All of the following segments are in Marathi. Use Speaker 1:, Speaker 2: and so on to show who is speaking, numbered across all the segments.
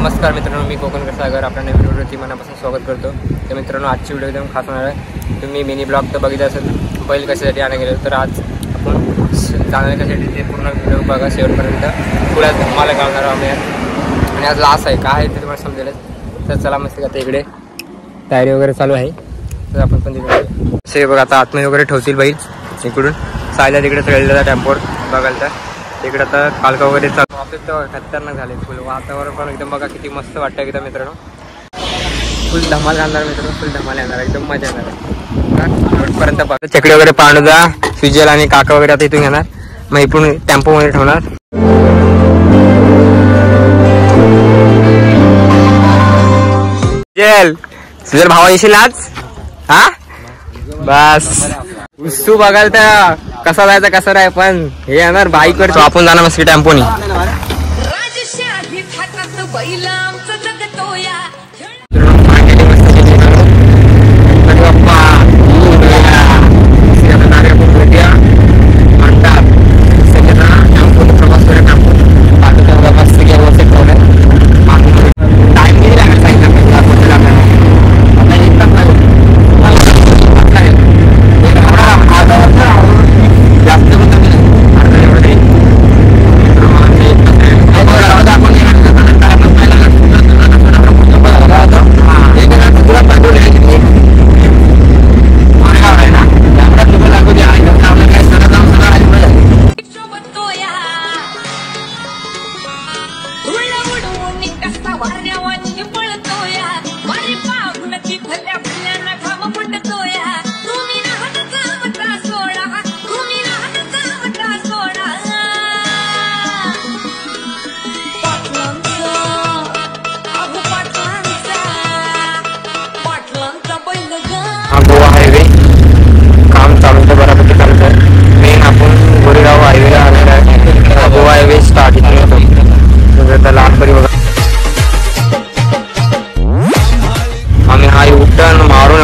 Speaker 1: नमस्कार मित्रांनो, मी कोकणकर सागर आपल्या नवीन व्हिडिओवरती मनापासून स्वागत करतो। तर मित्रांनो, आजची व्हिडिओ एकदम खास होणार आहे। तुम्ही मिनी ब्लॉग तर बघितला असेल, बैल कशासाठी आणा गेलो, तर आज आपण जाणार कशासाठी ते पूर्ण व्हिडिओ बघा शेवटपर्यंत। पुढे मला गावणार आम्ही आणि आज लास्ट आहे काय ते तुम्हाला समजेलच। तर चला मस्त का इकडे तयारी वगैरे चालू आहे, तर आपण पण तिकडे से बघा आता आतमध्ये वगैरे ठेवतील बैल। इकडून सायला तिकडे चढलेला टेम्पोर बघायला तर तिकडे आता कालका वगैरे चालू ऑफिस तर खतरनाक झाले। फुल वातावरण पण एकदम बघा किती मस्त वाटतं एकदम मित्रांनो। फुल धमाल घालणार मित्रांनो, फुल धमाल येणार, एकदम मजा येणार आहे। पर्यंत बघा चकडी वगैरे पांडुदा सुजल आणि काका वगैरे आता इथून घेणार, मग इकडून टेम्पो मध्ये ठेवणार। सुजल भावा येशील आज? हा बस तू बघाल तर कसा जायचा कसा राय, पण हे येणार बाईक वर आपण जाणार मस्त टेम्पोनी। गोवा हायवे काम चालू तर बऱ्यापैकी चालू आहे। मेन आपण गोरेगाव हायवेला आलेला आहे। गोवा हायवे स्टार्ट इथून होतो लहानपणी बघा आम्ही हा युटर्न मारून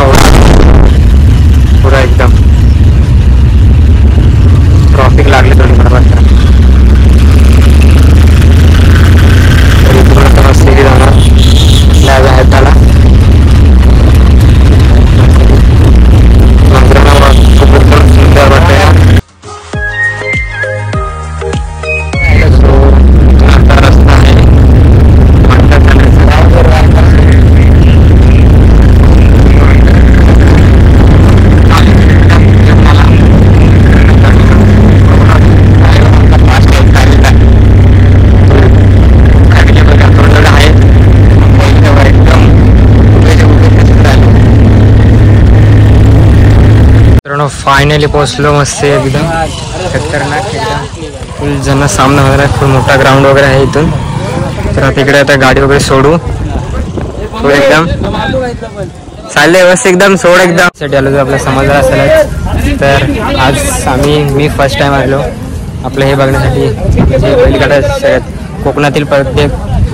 Speaker 1: पुरा एकदम ट्रॉफिक लागले थोडी बरोबर तरी पूर्ण समस्या जाणार लॅब आहे त्याला। फायनली पोहोचलो मस्त एकदम खतरनाक एकदम फुल जण सामना वगैरे फुल मोठा ग्राउंड वगैरे आहे इथून। तर आता इकडे आता गाडी वगैरे सोडू फुल एकदम चालले बस एकदम सोड एकदम साठी आलो जर आपल्या समाजाला असेल तर आज मी फर्स्ट टाइम आलो आपलं हे बघण्यासाठी। जे बैलगाडा शर्यत कोकणातील प्रत्येक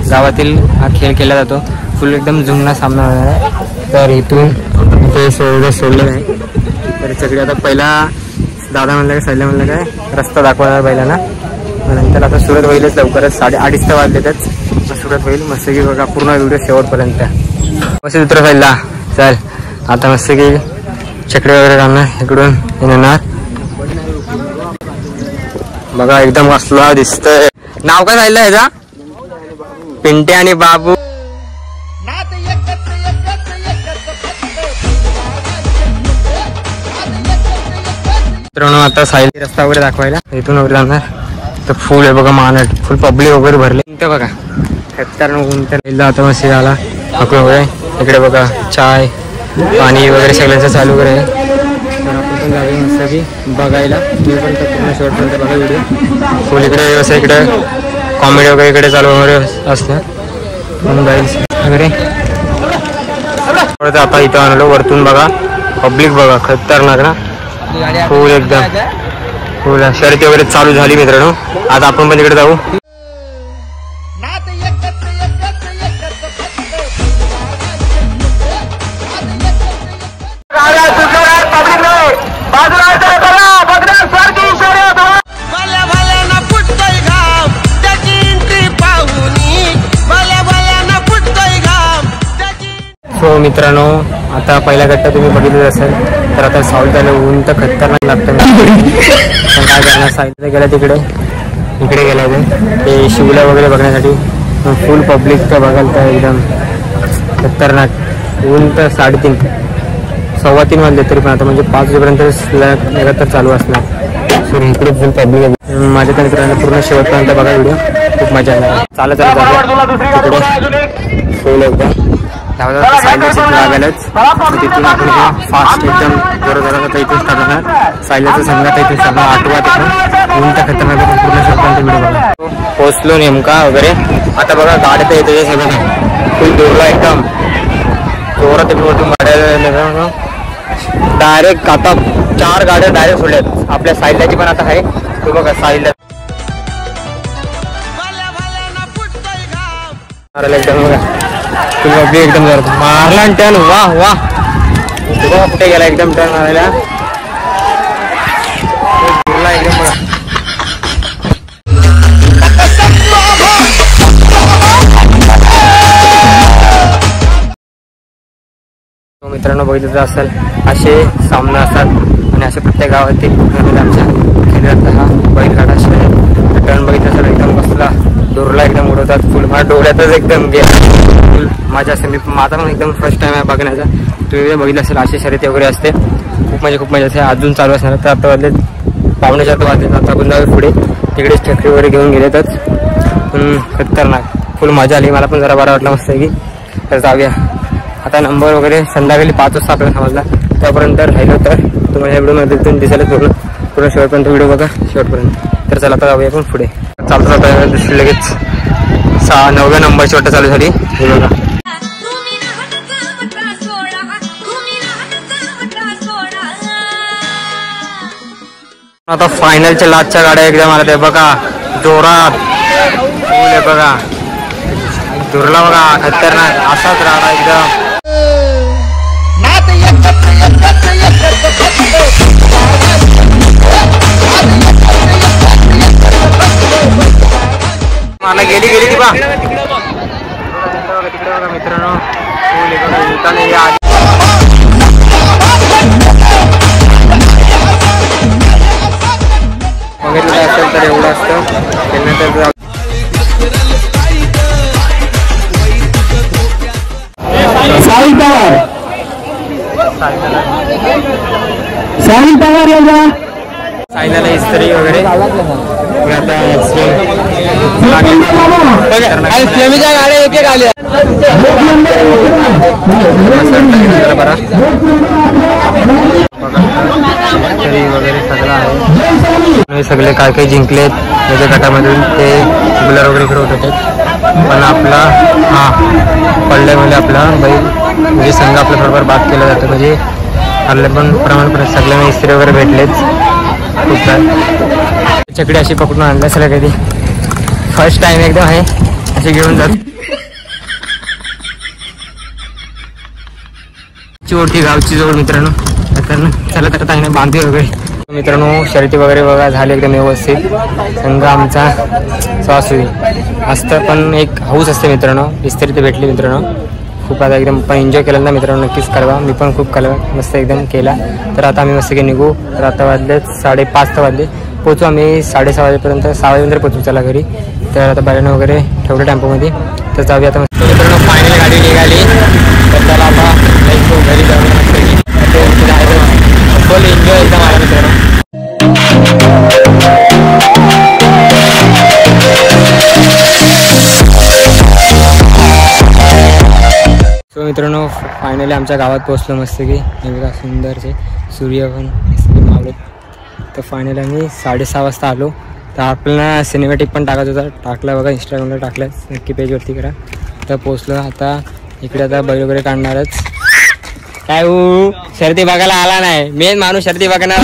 Speaker 1: गावातील हा खेळ केला जातो। फुल एकदम जुना सामना होणार आहे। तर इथून ते सोडलेलं आहे। तर सगळे आता पहिला दादा म्हणलं काय सायला म्हणलं काय रस्ता दाखवणार बैलांना, नंतर आता सुरुवात होईलच लवकरच 8:30 वाजलेतच सुरुवात होईल मस्त की बघा पूर्ण व्हिडिओ शेवटपर्यंत मस्त उतर सायला। चल आता मस्त की चकडी वगैरे घालणार इकडून येणार बघा एकदम असला दिसतंय। नाव काय सायला ह्याचा? पिंटे आणि बाबू। मित्रांनो आता सायली रस्ता वगैरे दाखवायला इथून वगैरे जाणार तर फुल आहे बघा मानट फुल पब्लिक वगैरे भरले इथं बघा खतरनाक आता मस्त झाला हकू वगैरे इकडे बघा चाय पाणी वगैरे सगळ्यांचं चालू वगैरे आहे। तर आपण पण जावे मस्त की बघायला मी पण पूर्ण शेवटपर्यंत बघा व्हिडिओ फुल इकडे व्यवस्था इकडे कॉमेडी वगैरे इकडे चालू वगैरे असतं वगैरे। आता इथं आणलो वरतून बघा पब्लिक बघा खतरनाक ना फुल एकदम फुल शर्यती वगैरे चालू झाली मित्रांनो। आता आपण पण तिकडे जाऊ।
Speaker 2: भल्या भल्या ना फुटतोय घाम त्याची एंट्री पाहुनी भल्या भल्या ना
Speaker 1: सो मित्रांनो, आता पहिला गट्टा तुम्ही बघितलं असेल तर आता साऊथ झालं, ऊन तर खतरनाक लागतं. पण काय करणार, साईडला गेला इकडे गेला ते शिवला वगैरे बघण्यासाठी. फुल पब्लिक तर बघाल तर एकदम खतरनाक. ऊन तर 3:30 3:15 वाजले तरी पण आता म्हणजे 5 वाजेपर्यंत लगातार चालू असणार. सो इकडे फुल पब्लिक आहे. माझ्या तर मित्रांनो पूर्ण शेवटपर्यंत बघा व्हिडिओ, खूप मजा येणार. चालत तिकडे फुल एकदम सायल्याची लागायलाच. तिथून आपण फास्ट एकदम जोरात आता इथून टाकणार. सायल्याचा संघात इथून टाकणार 8 तिथून. ऊन तर खतरनाक पूर्ण शेवटपर्यंत व्हिडिओ बघा. पोचलो नेमका वगैरे. आता बघा गाड्या तर येते सगळं फुल दूरला एकदम जोरात वरतून गाड्या डायरेक्ट. आता 4 गाड्या डायरेक्ट सोडल्यात. आपल्या सायल्याची पण आता आहे. तो बघा सायल्या एकदम बघा तुम्ही एकदम जोरात मारला टर्न. वाह वाह, बघा कुठे गेला एकदम टर्न मारायला एकदम बघा. मित्रांनो बघितलं असेल असे सामने असतात आणि अशा प्रत्येक गावातील आमच्या खेळात हा बैलगाडा टर्न बघितलं असेल एकदम कसला दूरला एकदम उडवतात. फुल माझ्या डोळ्यातच एकदम गेला. फुल माझ्या असं मी माझा पण एकदम फर्स्ट टाइम आहे बघण्याचा. तुम्ही बघितलं असेल अशी शर्यती वगैरे असते. खूप मजा असते. अजून चालू असणार. तर आता वाजले 5:45 वाजले. आता आपण जाऊ पुढे. तिकडेच ट्रॅक्टर वगैरे घेऊन गेलेतच. खतरनाक फुल मजा आली. मला पण जरा बरं वाटलं मस्त की. तर जाऊया आता. नंबर वगैरे संध्याकाळी 5 वाजता आपल्याला समजला. त्यापर्यंत राहिलो तर तुम्हाला या व्हिडिओमध्ये दिसायला पूर्ण शेवटपर्यंत व्हिडिओ बघा शेवटपर्यंत. तर चला आता जाऊया आपण पुढे. चालतं दुसरी लगेच 9व्या नंबरची वाटत चालू झाली. हे बघा आता फायनलच्या लास्टच्या गाड्या एकदम आल्या. ते बघा जोरात फुल बघा दुरला बघा खतरनाक असाच राडा एकदम. मला गेली ती बा तिकडे बघा मित्रांनो. बघितलं असेल तर एवढं असतं त्यानंतर सायल्याला इस्त्री वगैरे गाड्या एक आल्या वगैरे सगळं आहे. सगळे काय काही जिंकलेत त्याच्या गटामधून ते गुलाल वगैरे फिरवत होते. पण आपला पडल्यामुळे आपला बैल म्हणजे संघ आपल्या बरोबर बात केला जातो. म्हणजे आपल्या पण प्रमाणपत्र सगळ्यांना इस्त्री वगैरे भेटलेच. खूप काय चकडी अशी पकडून आणल्या सगळं कधी फर्स्ट टाइम एकदम आहे अशी घेऊन जात. चोरटी गावची जवळ मित्रांनो. चला तर ताईने बांधली वगैरे. मित्रांनो शर्यती वगैरे बघा झाले एकदम व्यवस्थित. संघ आमचा स्वासुदी असतं पण एक हाऊस असते मित्रांनो. इस्त्री ते भेटली मित्रांनो. खूप आता एकदम पण एन्जॉय केलं ना मित्रांनो. नक्कीच करवा. मी पण खूप मस्त एकदम केला. तर आता आम्ही मस्त निघू. तर आता वाजले 5:30 वाजले. पोचू आम्ही 6:30 वाजेपर्यंत. 6 वाजेपर्यंत पोचू चला घरी. तर आता बाहेरनं वगैरे ठेवलं टेम्पोमध्ये. तर जाऊया आता मित्रांनो. फायनल गाडी निघाली. तर त्याला आता घरी जाऊया फुल एन्जॉय एकदम आला मित्रांनो. सो मित्रांनो फायनली आमच्या गावात पोहोचलो मस्त की. हे बघा सुंदरचे सूर्य पण मावळत. तर फायनली आम्ही 6:30 वाजता आलो. तर आपल्याला सिनेमॅटिक पण टाकायचं होता. टाकला बघा इंस्टाग्रामला टाकलं. नक्की पेजवरती करा. तर पोचलो आता इकडे. आता बैल वगैरे काढणारच. काय शर्ती बघायला आला नाही. मेन माणूस शर्ती बघणार.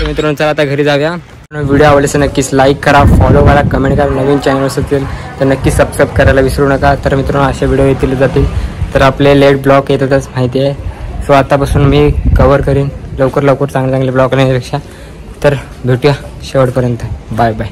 Speaker 1: मित्रांनो चला आता घरी जाऊया. व्हिडिओ आवडल्यास नक्कीच लाईक करा, फॉलो करा, कमेंट करा. नवीन चॅनल असेल तर नक्की सबस्क्राईब करायला विसरू नका. तर मित्रांनो असे व्हिडिओ येतील जातील. तर आपले लेट ब्लॉग येतातच माहिती आहे. सो आतापासून मी कव्हर करीन लवकर चांगले ब्लॉग करण्यापेक्षा. तर भेटूया शेवटपर्यंत. Bye bye.